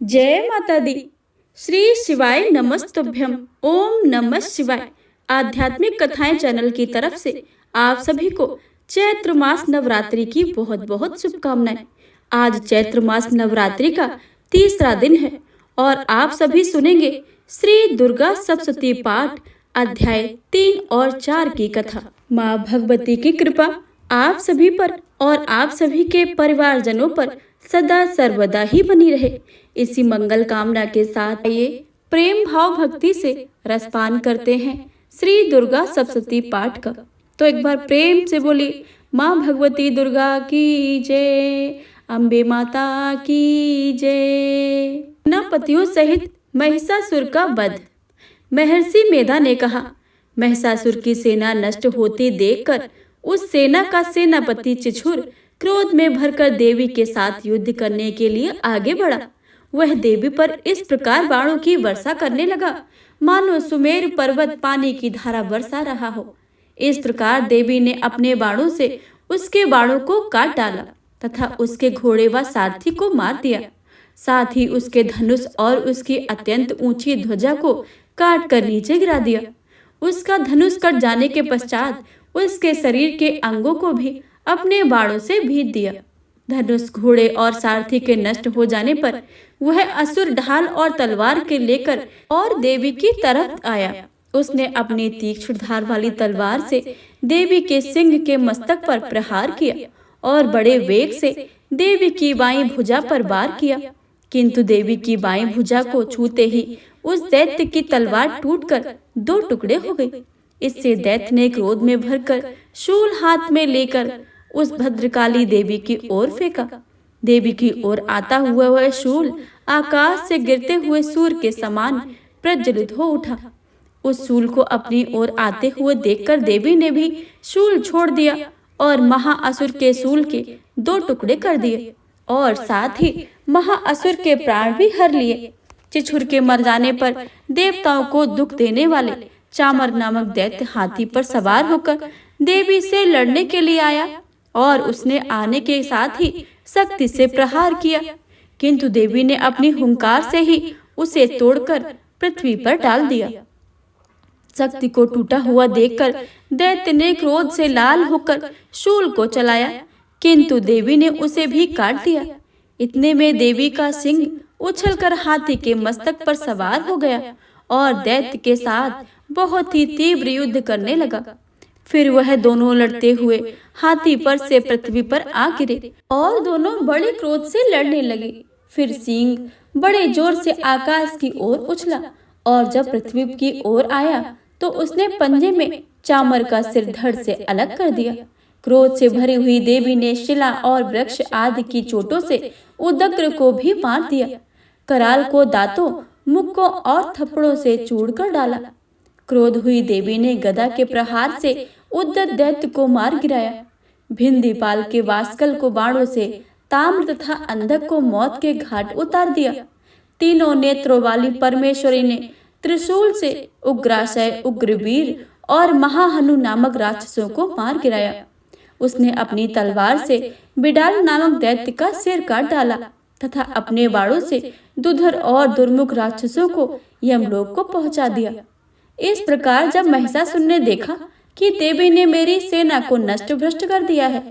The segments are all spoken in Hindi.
जय माता दी। श्री शिवाय नमस्तुभ्यम। ओम नमः शिवाय। आध्यात्मिक कथाएं चैनल की तरफ से आप सभी को चैत्र मास नवरात्रि की बहुत बहुत शुभकामनाएं। आज चैत्र मास नवरात्रि का तीसरा दिन है और आप सभी सुनेंगे श्री दुर्गा सप्तशती पाठ अध्याय 3 और 4 की कथा। माँ भगवती की कृपा आप सभी पर और आप सभी के परिवारजनों पर सदा सर्वदा ही बनी रहे। इसी मंगल कामना के साथ ये प्रेम भाव भक्ति से रसपान करते हैं श्री दुर्गा सप्तशती पाठ का। तो एक बार प्रेम से बोली माँ भगवती दुर्गा की जय, अम्बे माता की जय। सेनापतियों सहित महिषासुर का वध। महर्षि मेधा ने कहा, महिषासुर की सेना नष्ट होती देखकर उस सेना का सेनापति चिछुर क्रोध में भरकर देवी के साथ युद्ध करने के लिए आगे बढ़ा। वह देवी पर इस प्रकार बाणों की वर्षा करने लगा मानो सुमेर पर्वत पानी की धारा बरसा रहा हो। इस प्रकार देवी ने अपने बाणों से उसके बाणों को काट डाला तथा उसके घोड़े व सारथी को मार दिया। साथ ही उसके धनुष और उसकी अत्यंत ऊंची ध्वजा को काट कर नीचे गिरा दिया। उसका धनुष कट जाने के पश्चात उसके शरीर के अंगों को भी अपने बाणों से भीत दिया। धनुष, घोड़े और सारथी के नष्ट हो जाने पर वह असुर ढाल और तलवार के लेकर और देवी की तरफ आया। उसने अपनी तीक्ष्ण धार वाली तलवार से देवी के सिंह के मस्तक पर प्रहार किया और बड़े वेग से देवी की बाईं भुजा पर वार किया। किंतु देवी की बाईं भुजा को छूते ही उस दैत्य की तलवार टूटकर 2 टुकड़े हो गई। इससे दैत्य ने क्रोध में भरकर शूल हाथ में लेकर उस भद्रकाली देवी की ओर फेंका। देवी की ओर आता हुआ वह शूल आकाश से गिरते हुए सूर्य के समान प्रज्वलित हो उठा। उस शूल को अपनी ओर आते हुए देखकर देवी ने भी शूल छोड़ दिया और महाअसुर के शूल के 2 टुकड़े कर दिए और साथ ही महाअसुर के प्राण भी हर लिए। चिछुर के मर जाने पर देवताओं को दुख देने वाले चामर नामक दैत्य हाथी पर सवार होकर देवी से लड़ने के लिए आया और उसने आने के साथ ही शक्ति से प्रहार किया। किंतु देवी ने अपनी हुंकार से ही उसे तोड़कर पृथ्वी पर डाल दिया। शक्ति को टूटा हुआ देखकर दैत्य ने क्रोध से लाल होकर शूल को चलाया, किंतु देवी ने उसे भी काट दिया। इतने में देवी का सिंह उछलकर हाथी के मस्तक पर सवार हो गया और दैत्य के साथ बहुत ही तीव्र युद्ध करने लगा। फिर वह दोनों लड़ते हुए हाथी पर से पृथ्वी पर आ गिरे और दोनों बड़े क्रोध से लड़ने लगे। फिर सिंह बड़े जोर से आकाश की ओर उछला और जब पृथ्वी की ओर आया तो उसने पंजे में चामर का सिर धड़ से अलग कर दिया। क्रोध से भरी हुई देवी ने शिला और वृक्ष आदि की चोटों से उदग्र को भी मार दिया। कराल को दांतों, मुक्कों और थप्पड़ों से चूड़ कर डाला। क्रोध हुई देवी ने गदा के प्रहार से उद्यत दैत्य को मार गिराया। भिंदीपाल के वास्कल को बाणों से, ताम्र तथा अंधक को मौत के घाट उतार दिया। तीनों नेत्रों वाली परमेश्वरी ने त्रिशूल से उग्राशय, उग्रवीर और महाहनु नामक राक्षसों को मार गिराया। उसने अपनी तलवार से बिडाल नामक दैत्य का सिर काट डाला तथा अपने बाणों से दुधर और दुर्मुख राक्षसों को यमलोक को पहुंचा दिया। इस प्रकार जब महिषासुर ने देखा कि देवी ने मेरी सेना को नष्ट भ्रष्ट कर दिया है,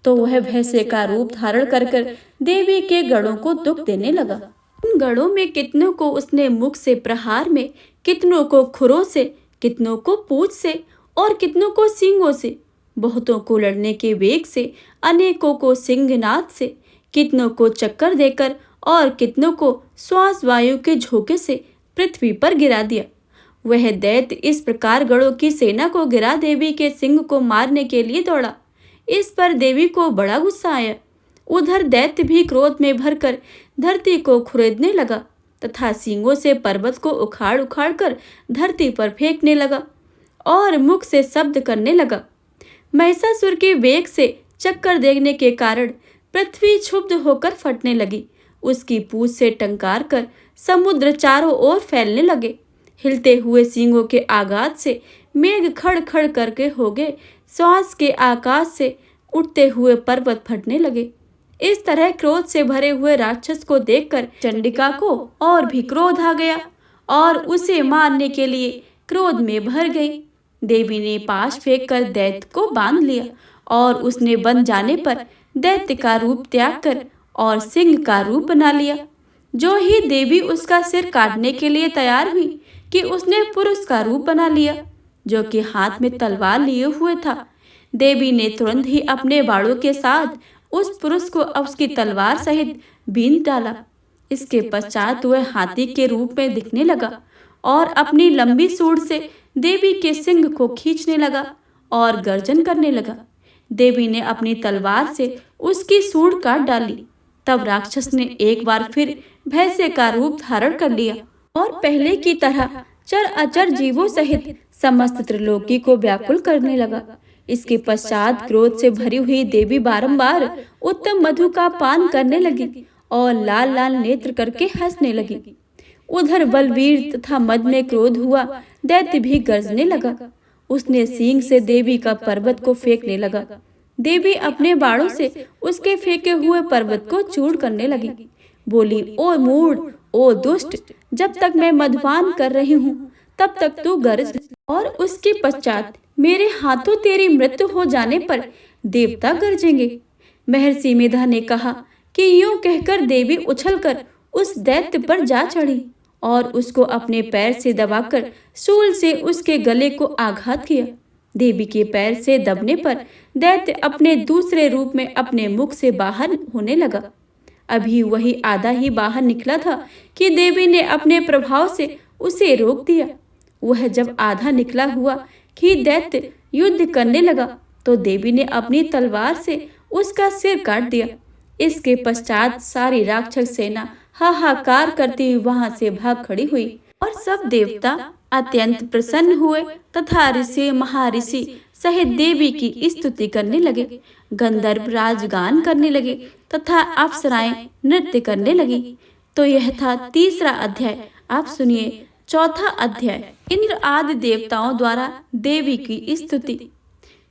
तो वह भैंसे का रूप धारण कर देवी के गढ़ों को दुख देने लगा। उन गढ़ों में कितनों को उसने मुख से प्रहार में, कितनों को खुरों से, कितनों को पूंछ से और कितनों को सींगों से, बहुतों को लड़ने के वेग से, अनेकों को सिंहनाद से, कितनों को चक्कर देकर और कितनों को श्वास वायु के झोंके से पृथ्वी पर गिरा दिया। वह दैत्य इस प्रकार गढ़ों की सेना को गिरा देवी के सिंह को मारने के लिए दौड़ा। इस पर देवी को बड़ा गुस्सा आया। उधर दैत्य भी क्रोध में भरकर धरती को खुरेदने लगा तथा सींगों से पर्वत को उखाड़ उखाड़ कर धरती पर फेंकने लगा और मुख से शब्द करने लगा। महिषासुर के वेग से चक्कर देने के कारण पृथ्वी क्षुब्ध होकर फटने लगी। उसकी पूंछ से टंकार कर समुद्र चारों ओर फैलने लगे। हिलते हुए सींगों के आघात से मेघ खड़ खड़ करके हो गए। श्वास के आकाश से उठते हुए पर्वत फटने लगे। इस तरह क्रोध से भरे हुए राक्षस को देखकर चंडिका को और भी क्रोध आ गया और उसे मारने के लिए क्रोध में भर गई। देवी ने पाश फेंककर दैत्य को बांध लिया और उसने बन जाने पर दैत्य का रूप त्याग कर और सिंह का रूप बना लिया। जो ही देवी उसका सिर काटने के लिए तैयार हुई कि उसने पुरुष का रूप बना लिया, जो कि हाथ में तलवार लिए हुए था। देवी ने तुरंत ही अपने बाणों के साथ उस पुरुष को उसकी तलवार सहित बींध डाला। इसके पश्चात वह हाथी के रूप में दिखने लगा और अपनी लंबी सूंड से देवी के सिंग को खींचने लगा और गर्जन करने लगा। देवी ने अपनी तलवार से उसकी सूंड काट डाली। तब राक्षस ने एक बार फिर भैंसे का रूप धारण कर लिया और पहले की तरह चर अचर जीवों सहित समस्त त्रिलोकी को व्याकुल करने लगा। इसके पश्चात क्रोध से भरी हुई देवी बारंबार उत्तम मधु का पान करने लगी और लाल लाल नेत्र करके हंसने लगी। उधर बलवीर तथा मद में क्रोध हुआ दैत्य भी गरजने लगा। उसने सींग से देवी का पर्वत को फेंकने लगा। देवी अपने बाणों से उसके फेंके हुए पर्वत को चूर करने लगी। बोली, ओ मूढ़, ओ दुष्ट, जब तक मैं मधुपान कर रही हूँ तब तक तू गरज, और उसके पश्चात मेरे हाथों तेरी मृत्यु हो जाने पर देवता गरजेंगे। महर्षि मेधा ने कहा कि यूं कहकर देवी उछलकर उस दैत्य पर जा चढ़ी और उसको अपने पैर से दबाकर शूल से उसके गले को आघात किया। देवी के पैर से दबने पर दैत्य अपने दूसरे रूप में अपने मुख से बाहर होने लगा। अभी वही आधा ही बाहर निकला था कि देवी ने अपने प्रभाव से उसे रोक दिया। वह जब आधा निकला हुआ कि दैत्य युद्ध करने लगा तो देवी ने अपनी तलवार से उसका सिर काट दिया। इसके पश्चात सारी राक्षस सेना हाहाकार करती हुई वहां से भाग खड़ी हुई और सब देवता अत्यंत प्रसन्न हुए तथा ऋषि महाऋषि सहित देवी की स्तुति करने लगे। गंधर्व राजगान करने लगे तथा अप्सराएं नृत्य करने लगी। तो यह था तीसरा अध्याय। आप सुनिए चौथा अध्याय, इंद्र आदि देवताओं द्वारा देवी की स्तुति।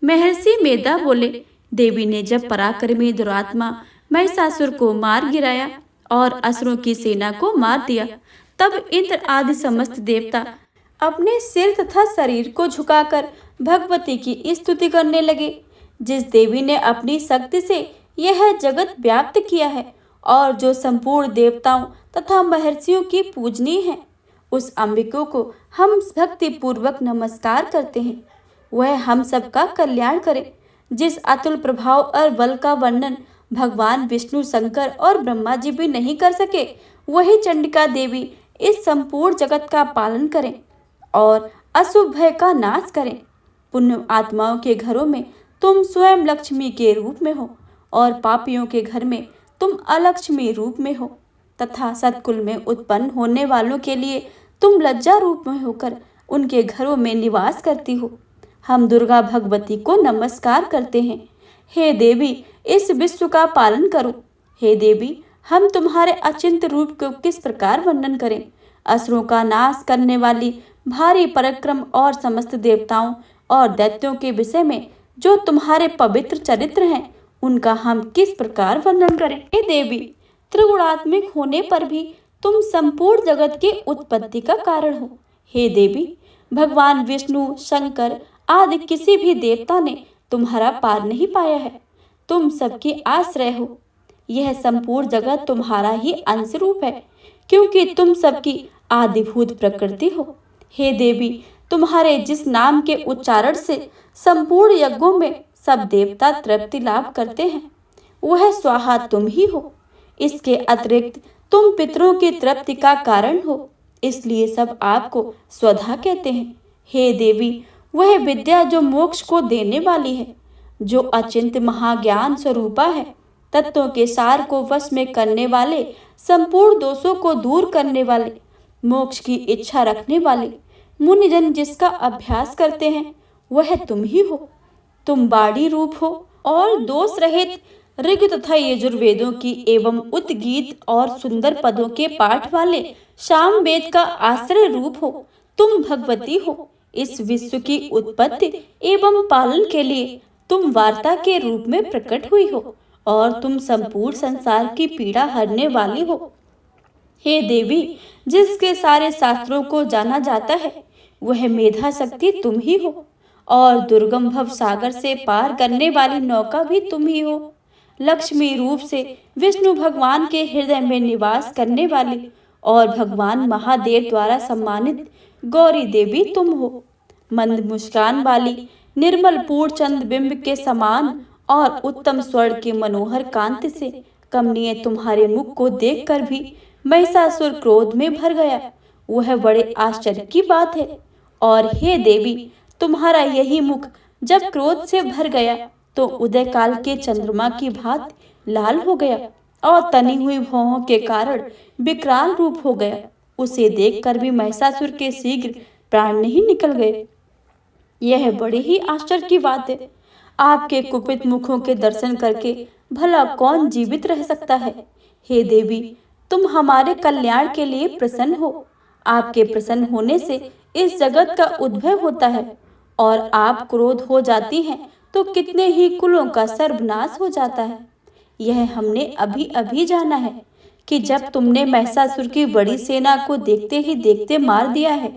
महर्षि मेधा बोले, देवी ने जब पराक्रमी दुरात्मा महिषासुर को मार गिराया और असुरों की सेना को मार दिया, तब इंद्र आदि समस्त देवता अपने सिर तथा शरीर को झुकाकर भगवती की स्तुति करने लगे। जिस देवी ने अपनी शक्ति से यह जगत व्याप्त किया है और जो संपूर्ण देवताओं तथा महर्षियों की पूजनीय है, उस अंबिका को हम भक्ति पूर्वक नमस्कार करते हैं। वह हम सबका कल्याण करे। जिस अतुल प्रभाव और बल का वर्णन भगवान विष्णु, शंकर और ब्रह्मा जी भी नहीं कर सके, वही चंडिका देवी इस संपूर्ण जगत का पालन करें और अशुभ भय का नाश करें। पुण्य आत्माओं के घरों में तुम स्वयं लक्ष्मी के रूप में हो और पापियों के घर में तुम अलक्ष्मी रूप में हो तथा सत्कुल में उत्पन्न होने वालों के लिए तुम लज्जा रूप में होकर उनके घरों में निवास करती हो। हम दुर्गा भगवती को नमस्कार करते हैं। हे देवी, इस विश्व का पालन करो। हे देवी, हम तुम्हारे अचिंत्य रूप को किस प्रकार वर्णन करें। असुरों का नाश करने वाली भारी पराक्रम और समस्त देवताओं और दैत्यों के विषय में जो तुम्हारे पवित्र चरित्र हैं, उनका हम किस प्रकार वर्णन करें। हे देवी, त्रिगुणात्मिक होने पर भी तुम संपूर्ण जगत के उत्पत्ति का कारण हो। हे देवी, भगवान विष्णु, शंकर आदि किसी भी देवता ने तुम्हारा पार नहीं पाया है। तुम सबकी आश्रय हो। यह संपूर्ण जगत तुम्हारा ही अंश रूप है, क्योंकि तुम सबकी आदिभूत प्रकृति हो। हे देवी, तुम्हारे जिस नाम के उच्चारण से संपूर्ण यज्ञों में सब देवता तृप्ति लाभ करते हैं, वह स्वाहा तुम ही हो। इसके अतिरिक्त तुम पितरों की तृप्ति का कारण हो, इसलिए सब आपको स्वधा कहते हैं। हे देवी, वह विद्या जो मोक्ष को देने वाली है, जो अचिंत्य महाज्ञान स्वरूपा है, तत्वों के सार को वश में करने वाले, संपूर्ण दोषों को दूर करने वाले, मोक्ष की इच्छा रखने वाले मुनिजन जिसका अभ्यास करते हैं, वह तुम ही हो। तुम बाड़ी रूप हो और दोष रहित ऋग तथा यजुर्वेदों की एवं उद्गीत और सुंदर पदों के पाठ वाले साम वेद का आश्रय रूप हो। तुम भगवती हो। इस विश्व की उत्पत्ति एवं पालन के लिए तुम वार्ता के रूप में प्रकट हुई हो और तुम संपूर्ण संसार की पीड़ा हरने वाली हो। हे देवी, जिसके सारे शास्त्रों को जाना जाता है वह मेधा शक्ति तुम ही हो, और दुर्गम भव सागर से पार करने वाली नौका भी तुम ही हो। लक्ष्मी रूप से विष्णु भगवान के हृदय में निवास करने वाली और भगवान महादेव द्वारा सम्मानित गौरी देवी तुम हो। मंद मुस्कान वाली निर्मल पूर्ण चंद्र बिंब के समान और उत्तम स्वर्ण की मनोहर कांति से कमनीय तुम्हारे मुख को देखकर भी महिषासुर क्रोध में भर गया। वह बड़े आश्चर्य की बात है। और हे देवी, तुम्हारा यही मुख जब क्रोध से भर गया तो उदय काल के चंद्रमा की भांति लाल हो गया और तनी हुई भौहों के कारण विकराल रूप हो गया। उसे देखकर भी महिषासुर के शीघ्र प्राण नहीं निकल गए। यह बड़ी ही आश्चर्य की बात है। आपके कुपित मुखों के दर्शन करके भला कौन जीवित रह सकता है। हे देवी, तुम हमारे कल्याण के लिए प्रसन्न हो। आपके प्रसन्न होने से इस जगत का उद्भव होता है, और आप क्रोध हो जाती हैं तो कितने ही कुलों का सर्वनाश हो जाता है। यह हमने अभी अभी जाना है कि जब तुमने महिषासुर की बड़ी सेना को देखते ही देखते मार दिया है।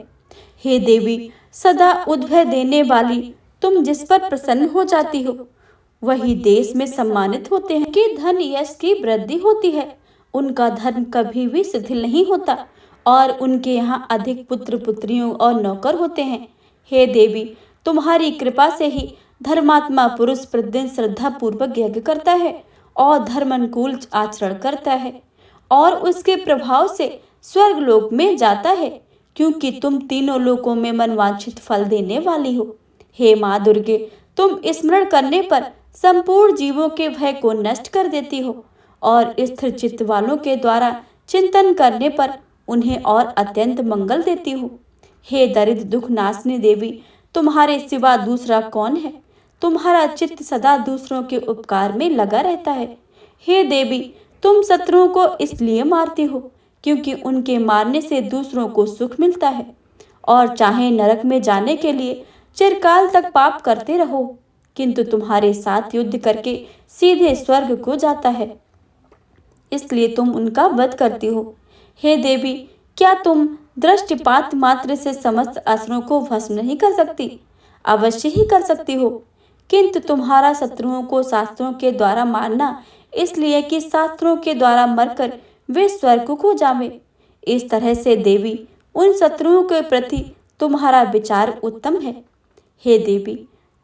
हे देवी, सदा उद्भय देने वाली तुम जिस पर प्रसन्न हो जाती हो वही देश में सम्मानित होते हैं कि धन यश की वृद्धि होती है। उनका धर्म कभी भी शिथिल नहीं होता और उनके यहाँ अधिक पुत्र पुत्रियों और नौकर होते हैं। हे देवी, तुम्हारी कृपा से ही धर्मात्मा पुरुष प्रतिदिन श्रद्धा पूर्वक यज्ञ करता है और धर्मानुकूल आचरण करता है और उसके प्रभाव से स्वर्ग लोक में जाता है, क्योंकि तुम तीनों लोकों में मनवांछित फल देने वाली हो। हे माँ दुर्गे, तुम स्मरण करने पर संपूर्ण जीवों के भय को नष्ट कर देती हो और स्थिर चित्त वालों के द्वारा चिंतन करने पर उन्हें और अत्यंत मंगल देती हो। हे दरिद्र दुख नाशनी देवी, तुम्हारे सिवा दूसरा कौन है। तुम्हारा चित्त सदा दूसरों के उपकार में लगा रहता है। हे देवी, तुम शत्रुओं को इसलिए मारती हो क्योंकि उनके मारने से दूसरों को सुख मिलता है, और चाहे नरक में जाने के लिए चिरकाल तक पाप करते रहो, किंतु तुम्हारे साथ युद्ध करके सीधे स्वर्ग को जाता है, इसलिए तुम उनका वध करती हो। हे देवी, क्या तुम दृष्टिपात मात्र से समस्त असुरों को भस्म नहीं कर सकती? अवश्य ही कर सकती हो, किंतु तुम्हारा शत्रुओं को शास्त्रों के द्वारा मारना इसलिए कि शास्त्रों के द्वारा मरकर वे स्वर्ग को जावे। इस तरह से देवी, उन शत्रुओं के प्रति तुम्हारा विचार उत्तम है। हे देवी,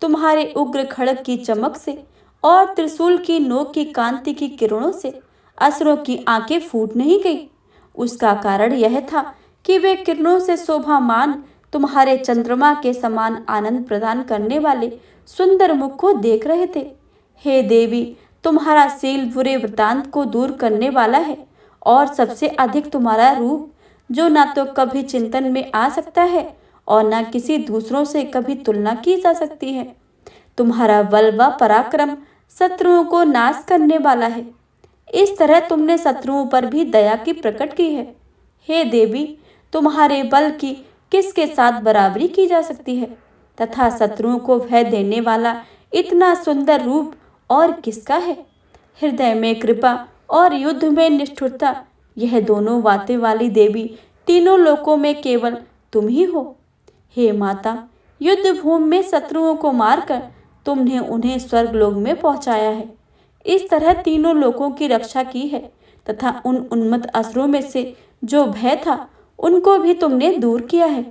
तुम्हारे उग्र खड़ग की चमक से और त्रिशूल की नोक की कांति की किरणों से असुरों की आंखें फूट नहीं गई। उसका कारण यह था कि वे किरणों से शोभामान तुम्हारे चंद्रमा के समान आनंद प्रदान करने वाले सुंदर मुख को देख रहे थे। हे देवी, तुम्हारा शील बुरे वृतांत को दूर करने वाला है, और सबसे अधिक तुम्हारा रूप, जो ना तो कभी चिंतन में आ सकता है और ना किसी दूसरों से कभी तुलना की जा सकती है। तुम्हारा बल व पराक्रम शत्रुओं को नाश करने वाला है। इस तरह तुमने शत्रुओं पर भी दया की प्रकट की है। हे देवी, तुम्हारे बल की किसके साथ बराबरी की जा सकती है, तथा शत्रुओं को भय देने वाला इतना सुंदर रूप और किसका है। हृदय में कृपा और युद्ध में निष्ठुरता, यह दोनों बातें वाली देवी तीनों लोकों में केवल तुम ही हो। हे माता, युद्ध भूमि में शत्रुओं को मारकर तुमने उन्हें स्वर्ग लोक में पहुंचाया है। इस तरह तीनों लोकों की रक्षा की है, तथा उन उन्मत्त असुरों में से जो भय था उनको भी तुमने दूर किया है।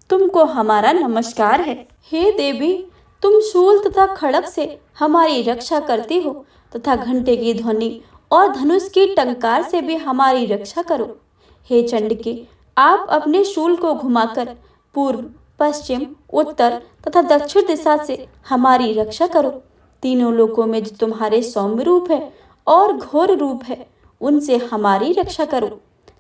तुमको हमारा नमस्कार है। हे देवी, तुम शूल तथा खड़ग से हमारी रक्षा करती हो, तथा घंटे की ध्वनि और धनुष की टंकार से भी हमारी रक्षा करो। हे चंडिके, आप अपने शूल को घुमाकर पूर्व, पश्चिम, उत्तर तथा दक्षिण दिशा से हमारी रक्षा करो। तीनों लोकों में जो तुम्हारे सौम्य रूप है और घोर रूप है, उनसे हमारी रक्षा करो,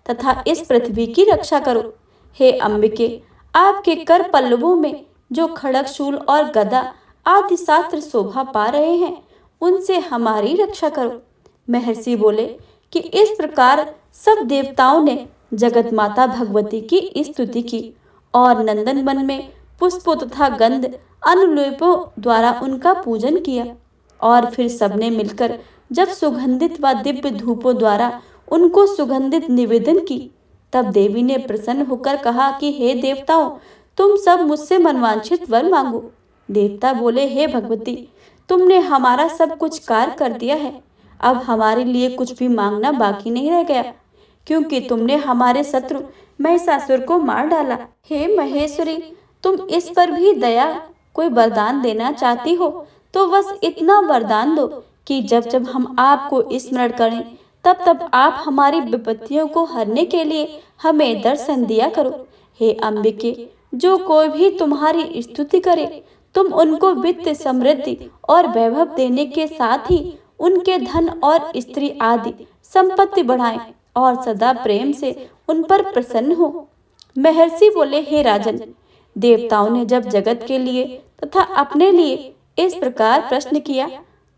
तथा इस पृथ्वी की रक्षा करो। हे अंबिके, आपके कर पल्लवों में जो खड़ग, शूल और गदा आदि शास्त्र शोभा पा रहे हैं, उनसे हमारी रक्षा करो। महर्षि बोले कि इस प्रकार सब देवताओं ने जगत माता भगवती की स्तुति की और नंदन वन में पुष्पों तथा गंध अनुलेपों द्वारा उनका पूजन किया, और फिर सबने मिलकर जब सुगंधित व दिव्य धूपों द्वारा उनको सुगंधित निवेदन की, तब देवी ने प्रसन्न होकर कहा कि हे देवताओं, तुम सब मुझसे मनवांछित वर मांगो। देवता बोले, हे भगवती, तुमने हमारा सब कुछ कार्य कर दिया है, अब हमारे लिए कुछ भी मांगना बाकी नहीं रह गया, क्योंकि तुमने हमारे शत्रु महिषासुर को मार डाला। हे महेश्वरी, तुम इस पर भी दया कोई वरदान देना चाहती हो तो बस इतना वरदान दो कि जब जब हम आपको स्मरण करें तब तब आप हमारी विपत्तियों को हरने के लिए हमें दर्शन दिया करो। हे अम्बिके, जो कोई भी तुम्हारी स्तुति करे तुम उनको वित्त, समृद्धि और वैभव देने के साथ ही उनके धन और स्त्री आदि संपत्ति बढ़ाएं और सदा प्रेम से उन पर प्रसन्न हो। महर्षि बोले, हे राजन, देवताओं ने जब जगत के लिए तथा अपने लिए इस प्रकार प्रश्न किया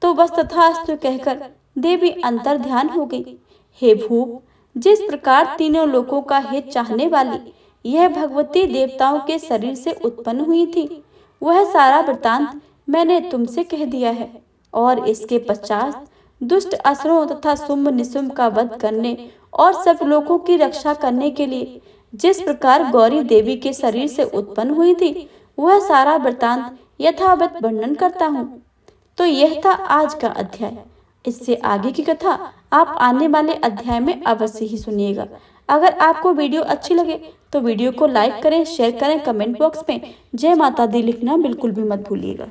तो बस तथास्तु कहकर देवी अंतर ध्यान हो गई। हे भूप, जिस प्रकार तीनों लोकों का हित चाहने वाली यह भगवती देवताओं के शरीर से उत्पन्न हुई थी, वह सारा वृतांत मैंने तुमसे कह दिया है। और इसके पश्चात दुष्ट असुरों तथा शुंभ निशुंभ का वध करने और सब लोगों की रक्षा करने के लिए जिस प्रकार गौरी देवी के शरीर से उत्पन्न हुई थी, वह सारा वृतांत यथावत वर्णन करता हूँ। तो यह था आज का अध्याय। इससे आगे की कथा आप आने वाले अध्याय में अवश्य ही सुनिएगा। अगर आपको वीडियो अच्छी लगे तो वीडियो को लाइक करें, शेयर करें, कमेंट बॉक्स में जय माता दी लिखना बिल्कुल भी मत भूलिएगा।